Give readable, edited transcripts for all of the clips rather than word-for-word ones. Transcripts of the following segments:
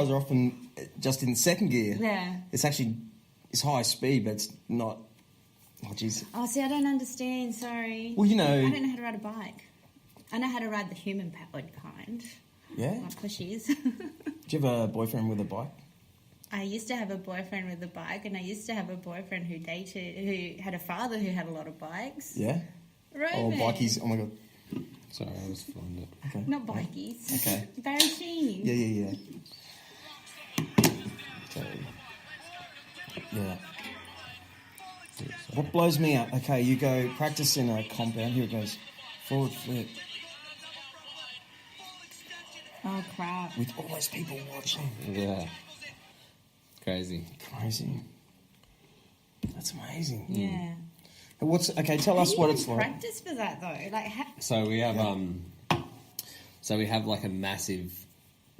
are often just in second gear. Yeah. It's high speed, but it's not. Oh, jeez. Oh, see, I don't understand. Sorry. Well, you know. I don't know how to ride a bike. I know how to ride the human-powered kind. Yeah. Like pushies. Do you have a boyfriend with a bike? I used to have a boyfriend with a bike, and I used to have a boyfriend who had a father who had a lot of bikes. Yeah. Right. Oh, bikies. Oh my god. Sorry, I was flying it. Okay. Not bikies. Okay. Barry Sheen. Yeah. Okay. Yeah. What blows me up? Okay, you go practice in a compound. Here it goes. Forward flip. Oh, crap. With all those people watching. Yeah. Crazy. That's amazing. Yeah. Tell us what it's like. Practice for that though. Like, So we have like a massive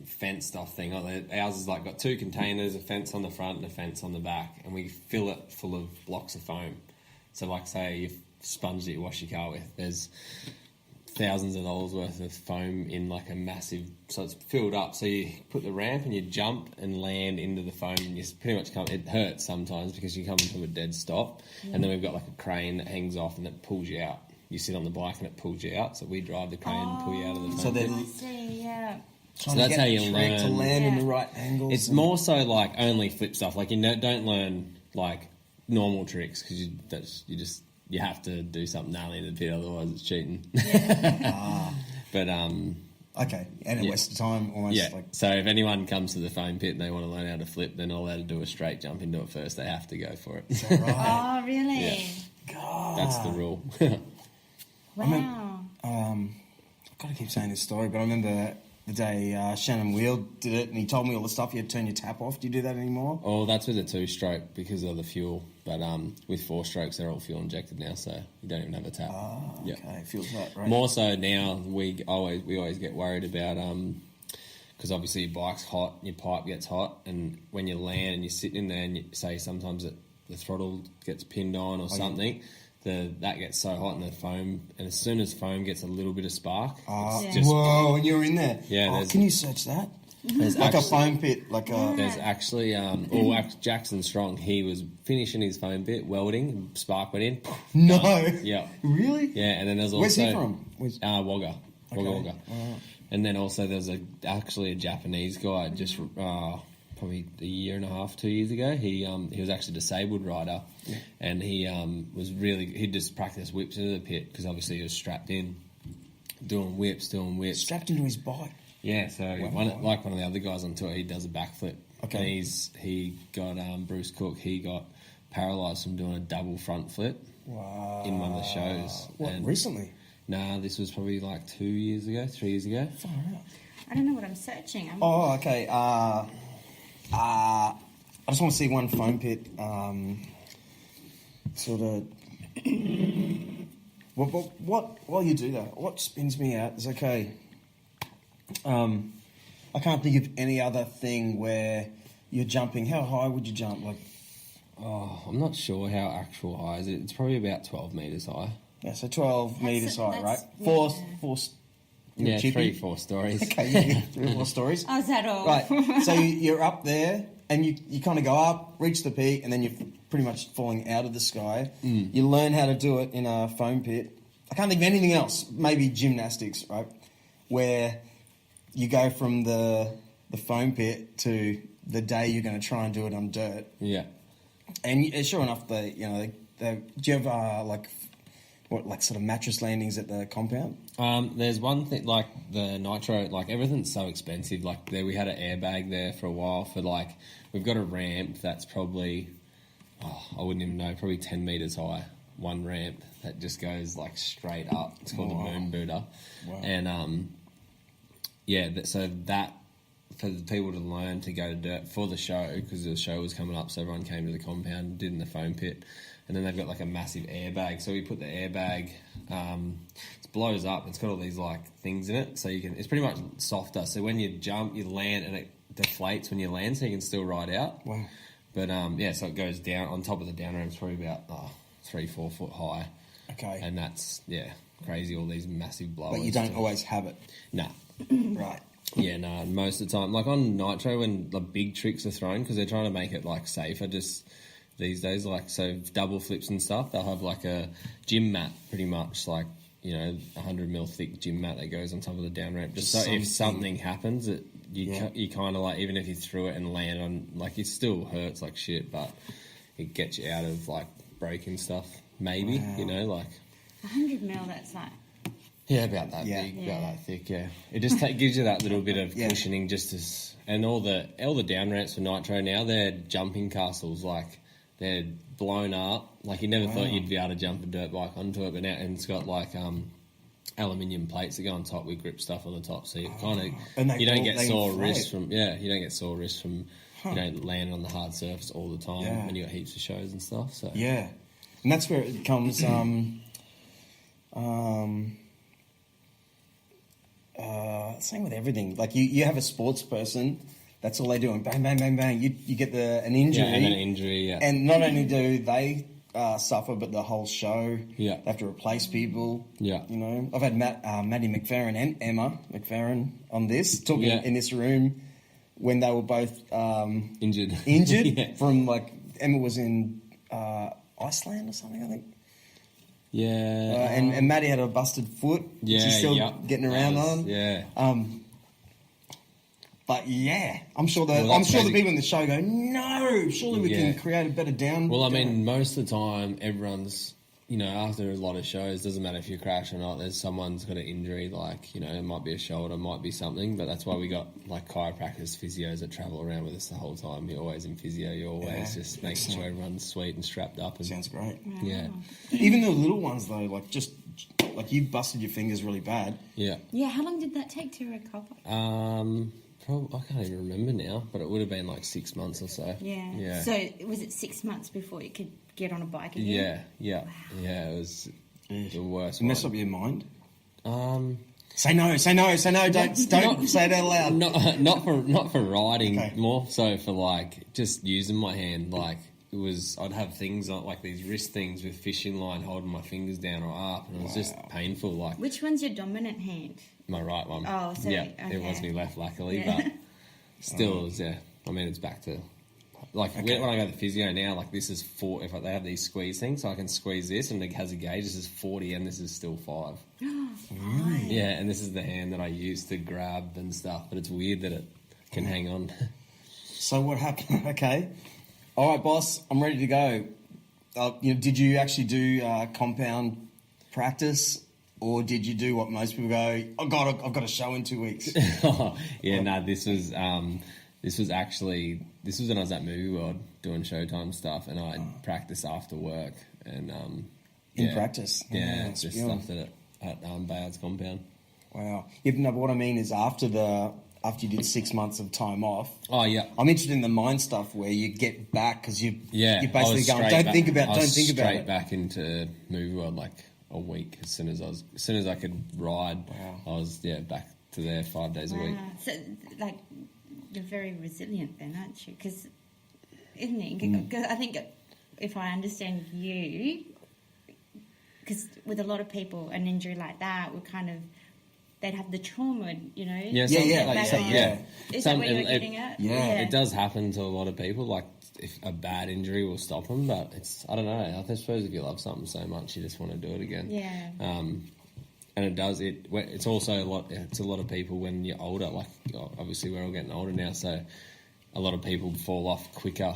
fenced off thing. Ours is like got 2 containers, a fence on the front and a fence on the back, and we fill it full of blocks of foam. So like say your sponge that you wash your car with, there's thousands of dollars worth of foam in like a massive, so it's filled up. So you put the ramp and you jump and land into the foam, and you pretty much it hurts sometimes because you come to a dead stop. And then we've got like a crane that hangs off and that pulls you out. You sit on the bike and it pulls you out. So we drive the crane and pull you out of the foam. So then, I see, yeah. So that's how you learn to land in the right angles. It's more so like only flip stuff. Like you don't learn like normal tricks because you have to do something gnarly in the pit, otherwise it's cheating. But okay, and a waste of time almost. Yeah. Like, so if anyone comes to the foam pit and they want to learn how to flip, they're not allowed to do a straight jump into it first. They have to go for it. is that right? Oh, really? Yeah. God. That's the rule. Wow. I've got to keep saying this story, but I remember the day Shannon Wheel did it, and he told me all the stuff. You had to turn your tap off. Do you do that anymore? Oh, that's with a 2-stroke because of the fuel. But with 4 strokes, they're all fuel injected now, so you don't even have a tap. Oh, okay. Yeah. Feels right. More so now, we always get worried about because obviously your bike's hot, your pipe gets hot, and when you land and you're sitting in there and you say sometimes the throttle gets pinned on or something, that gets so hot in the foam, and as soon as foam gets a little bit of spark, it's just... Whoa, and you're in there. Yeah. Can you search that? There's like actually, a foam pit, like a... There's actually... Jackson Strong, he was finishing his foam pit, welding, and spark went in. No. Yeah. Really? Yeah, and then there's also... Where's he from? Wagga. Wagga. And then also there's actually a Japanese guy just probably a year and a half, 2 years ago. He was actually a disabled rider, and he'd just practice whips into the pit because obviously he was strapped in, doing whips. Strapped into his bike. Yeah, so one of the other guys on tour, he does a backflip. Okay. And he got Bruce Cook. He got paralysed from doing a double front flip. Wow. In one of the shows. What, recently? Nah, this was probably like 3 years ago. Far out. I don't know what I'm searching. Okay. I just want to see one foam pit. Sort of. What? While you do that, what spins me out is okay. I can't think of any other thing where you're jumping. How high would you jump? I'm not sure how actual high is it. It's probably about 12 metres high. Yeah, so 12 metres high, right? Yeah. Four. Yeah, chippy? 3-4 stories. Okay, 3 or 4 stories. Oh, is that all? Right, so you're up there, and you kind of go up, reach the peak, and then you're pretty much falling out of the sky. You learn how to do it in a foam pit. I can't think of anything else. Maybe gymnastics, right? Where you go from the foam pit to the day you're going to try and do it on dirt. Yeah. And sure enough, do you have sort of mattress landings at the compound? There's one thing, like the Nitro, like everything's so expensive. Like we had an airbag there for a while for we've got a ramp that's probably, I wouldn't even know, probably 10 metres high. One ramp that just goes like straight up. It's called the Moon Buddha. Wow. And so that for the people to learn to go to dirt for the show, because the show was coming up, so everyone came to the compound, did in the foam pit, and then they've got like a massive airbag. So we put the airbag, it blows up. It's got all these like things in it, so it's pretty much softer. So when you jump, you land, and it deflates when you land, so you can still ride out. Wow. But so it goes down on top of the down ramp. It's probably about 3-4 foot high. Okay. And that's crazy. All these massive blowers. But you don't always have it. No. Right. Yeah, no, most of the time. Like on Nitro, when the big tricks are thrown, because they're trying to make it, like, safer just these days, like, so double flips and stuff, they'll have, like, a gym mat, pretty much, like, you know, 100 mil thick gym mat that goes on top of the down ramp. Just so if something happens, you kind of, like, even if you threw it and land on, like, it still hurts like shit, but it gets you out of, like, breaking stuff, maybe, you know, like... 100 mil, that's like... Yeah, about that big, about that thick, yeah. It just gives you that little bit of cushioning just as... And all the down ramps for Nitro now, they're jumping castles, like, they're blown up. Like, you never thought you'd be able to jump a dirt bike onto it, but now, and it's got, like, aluminium plates that go on top with grip stuff on the top, so you kind of... You don't get sore wrists from... Yeah, you don't get sore wrists from, you know, landing on the hard surface all the time when you got heaps of shows and stuff, so... Yeah. And that's where it comes... same with everything. Like you have a sports person, that's all they do, and bang, bang, bang, bang. You get an injury, and an injury, and not only do they suffer, but the whole show. Yeah, they have to replace people. Yeah, you know, I've had Maddie McFerrin and Emma McFerrin on this talking in this room when they were both injured from like Emma was in Iceland or something, I think. Yeah, and Maddie had a busted foot. Yeah, she's still getting around on. Yeah. But yeah, I'm sure the people in the show go, no, surely we can create a better down. Well, I mean, most of the time, everyone's, you know, after a lot of shows, doesn't matter if you crash or not, there's someone's got an injury, like, you know, it might be a shoulder, might be something, but that's why we got, like, chiropractors, physios that travel around with us the whole time. You're always in physio, you're always just making sure everyone's sweet and strapped up. And, sounds great. Yeah. Even the little ones, though, like, just, like, you busted your fingers really bad. Yeah. Yeah, how long did that take to recover? I can't even remember now, but it would have been like 6 months or so. Yeah. So was it 6 months before you could get on a bike again? Yeah. It was the worst. Mess up your mind. Say no. Don't say it out loud. Not for riding, more so for like just using my hand. Like it was, I'd have things like these wrist things with fishing line holding my fingers down or up, and it was just painful. Like, which one's your dominant hand? My right one. Oh, so it was my left, luckily, but still, I mean, it's back to like when I go to the physio now. Like this is 4. If they have these squeeze things, so I can squeeze this, and it has a gauge. This is 40, and this is still 5. Really? Yeah, and this is the hand that I use to grab and stuff. But it's weird that it can hang on. So what happened? Okay, all right, boss, I'm ready to go. Did you actually do compound practice? Or did you do what most people go, oh God, I've got a show in 2 weeks? This was when I was at Movie World doing Showtime stuff, and I'd practice after work. And in practice? Yeah, just stuff at Bayard's compound. Wow. Yeah, no, but what I mean is after you did 6 months of time off. Oh, yeah. I'm interested in the mind stuff where you get back because you're basically going, don't think about it. Straight back into Movie World like a week as soon as I could ride. Wow. I was back to there 5 days a week. So like you're very resilient then, aren't you? Because isn't it? Cause I think if I understand you, because with a lot of people, an injury like that would kind of they'd have the trauma, you know. Yeah. Is that what you're getting at? Yeah, it does happen to a lot of people. Like, if a bad injury will stop them, but I don't know. I suppose if you love something so much, you just want to do it again. Yeah. And it does. It's also a lot. It's a lot of people when you're older. Like, obviously, we're all getting older now, so a lot of people fall off quicker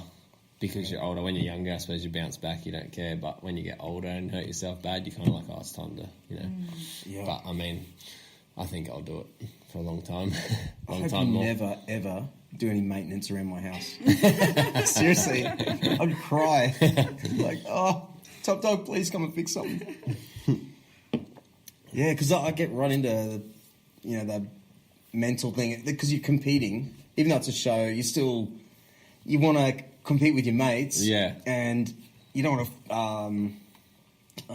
because you're older. When you're younger, I suppose you bounce back, you don't care. But when you get older and hurt yourself bad, you're kind of like, oh, it's time to, you know. Yeah. But I mean, I think I'll do it for a long time. I hope you never, ever do any maintenance around my house. Seriously. I'd cry. Like, oh, Topdog, please come and fix something. Yeah, because I get right into, the mental thing. Because you're competing, even though it's a show, you want to compete with your mates. Yeah. And you don't want to...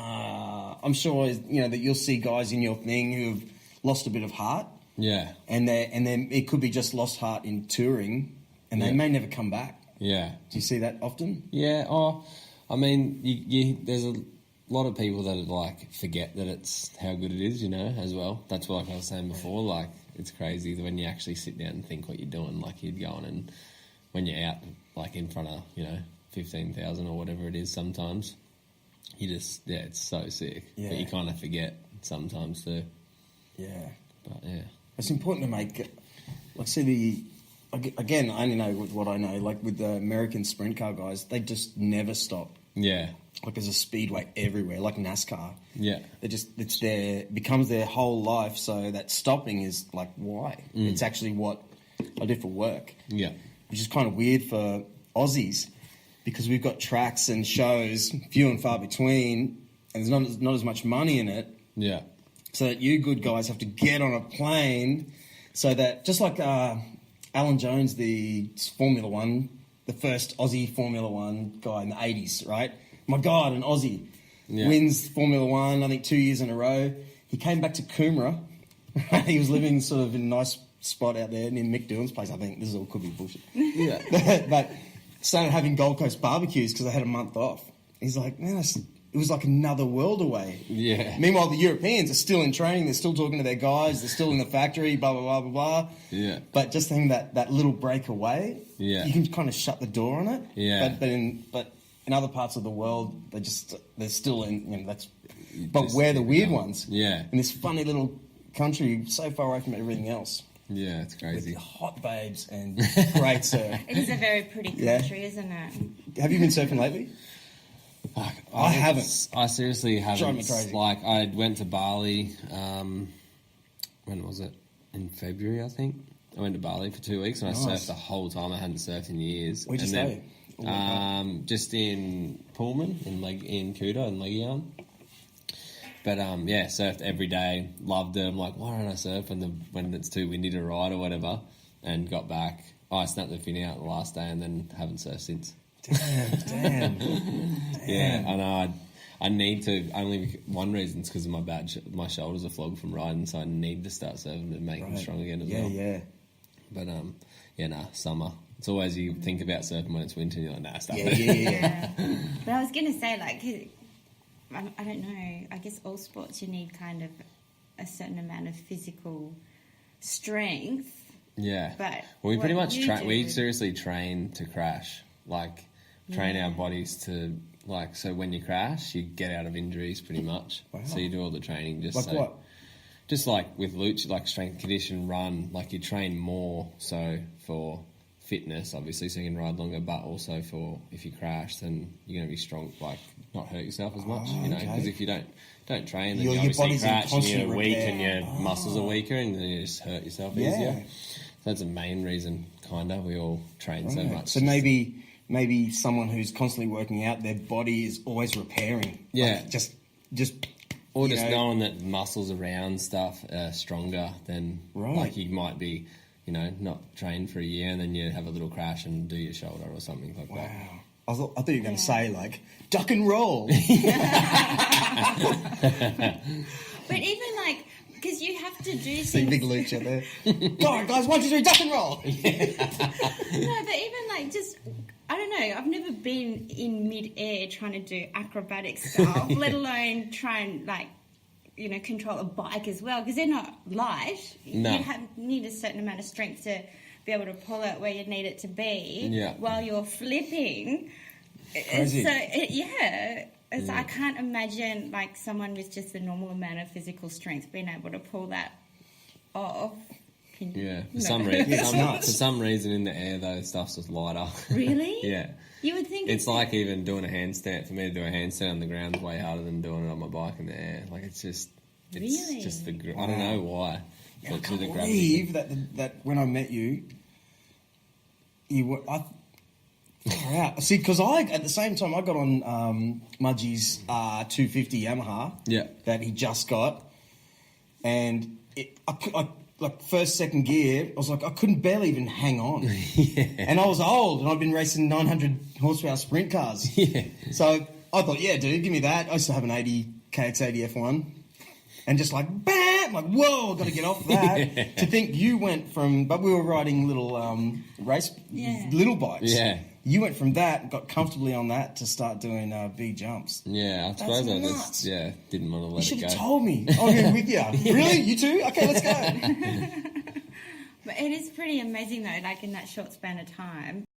I'm sure, that you'll see guys in your thing who have lost a bit of heart. Yeah. And then it could be just lost heart in touring, and they may never come back. Yeah. Do you see that often? Yeah. Oh, I mean, there's a lot of people that like forget that it's how good it is, as well. That's what I was saying before. Like, it's crazy when you actually sit down and think what you're doing. Like you'd go on and when you're out like in front of 15,000 or whatever it is, sometimes you just it's so sick. Yeah. But you kind of forget sometimes too. Yeah. But yeah, it's important to make like see again. I only know what I know. Like with the American sprint car guys, they just never stop. yeah, Like there's a speedway everywhere, like NASCAR. yeah, Becomes their whole life. So that stopping is like why? It's actually what I do for work. yeah, Which is kind of weird for Aussies because we've got tracks and shows few and far between, and there's not as much money in it. yeah, So that you good guys have to get on a plane, so that just like Alan Jones, the Formula One, the first Aussie Formula One guy in the 80s, right? My God, an Aussie wins Formula One, I think 2 years in a row. He came back to Coomera. He was living sort of in a nice spot out there near Mick Doohan's place. I think this all could be bullshit. yeah, But started having Gold Coast barbecues because I had a month off. He's like, man, it was like another world away. yeah, Meanwhile, the Europeans are still in training. They're still talking to their guys. They're still in the factory, blah, blah, blah, blah, blah. yeah, But just having that little break away, Yeah. you can kind of shut the door on it. Yeah. But in other parts of the world, they're still in, that's... But Just we're the keep weird going. ones. Yeah. In this funny little country, so far away from everything else. yeah. It's crazy. With hot babes and great surf. It is a very pretty country, isn't it? Have you been surfing lately? Fuck, I haven't. I seriously haven't. Drive me crazy. Like I went to Bali. When was it? In February, I think. I went to Bali for 2 weeks and I Nice. surfed the whole time. I hadn't surfed in years. Where'd you And stay? Just in Pullman in Kuta and Legion. But yeah, surfed every day. Loved it. I'm like, why don't I surf when it's too windy to ride or whatever? And got back. I snapped the fin out the last day and then haven't surfed since. Damn. Yeah, I know. I need to. Only one reason is because of my bad. My shoulders are flogged from riding, so I need to start surfing to make them strong again as well. Yeah. But summer. It's always you think about surfing when it's winter, and you're like, nah, stop Yeah, it. yeah. But I was going to say, like, I don't know. I guess all sports you need kind of a certain amount of physical strength. Yeah. But we pretty what much you we do- seriously train to crash. Like train our bodies to like so when you crash, you get out of injuries pretty much. Wow. So you do all the training just Like so. what? Just like with lucha, like strength condition, run, like you train more so for fitness, obviously, so you can ride longer, but also for if you crash, then you're going to be strong, like not hurt yourself as much, you know, okay. because if you don't train, then Your you obviously body's in crash and constant you're weak repair. and your muscles are weaker and then you just hurt yourself easier. So that's the main reason, kind of, we all train so Right. much. So maybe someone who's constantly working out, their body is always repairing. Yeah. Like just Or you just know, knowing that muscles around stuff are stronger than, Right. like you might be, you know, not trained for a year and then you have a little crash and do your shoulder or something like that. Wow. I thought you were going to say like duck and roll. But even like, because you have to do See things. big lucha there. Go on, guys, 1, 2, 3, duck and roll. No, but even like just, I don't know, I've never been in mid-air trying to do acrobatic stuff, let alone try and like, you know, control a bike as well, because they're not light. No. You need a certain amount of strength to be able to pull it where you need it to be Yeah. while you're flipping. Crazy. So, so I can't imagine like someone with just the normal amount of physical strength being able to pull that off. Yeah, for No. some reason, Yeah, it's nuts. for some reason in the air though, stuff's just lighter. Really? Yeah, You would think it's like even doing a handstand. For me to do a handstand on the ground is way harder than doing it on my bike in the air. Like it's just Really? just the I don't know why. I But can't the believe that when I met you, you were... Far out. See, because at the same time, I got on Mudgie's 250 Yamaha Yeah. that he just got, and I like first, second gear, I was like, I couldn't barely even hang on. And I was old, and I'd been racing 900 horsepower sprint cars. Yeah. So I thought, yeah, dude, give me that. I used to have an 80 KX80 F1. And just like, bam, like, whoa, got to get off that. To think you went from, but we were riding little little bikes. Yeah. You went from that, got comfortably on that to start doing big jumps. Yeah, I suppose I nuts. just didn't want to You let should it have go. told me. I'll be with you. Really? You too? Okay, let's go. But it is pretty amazing though, like in that short span of time.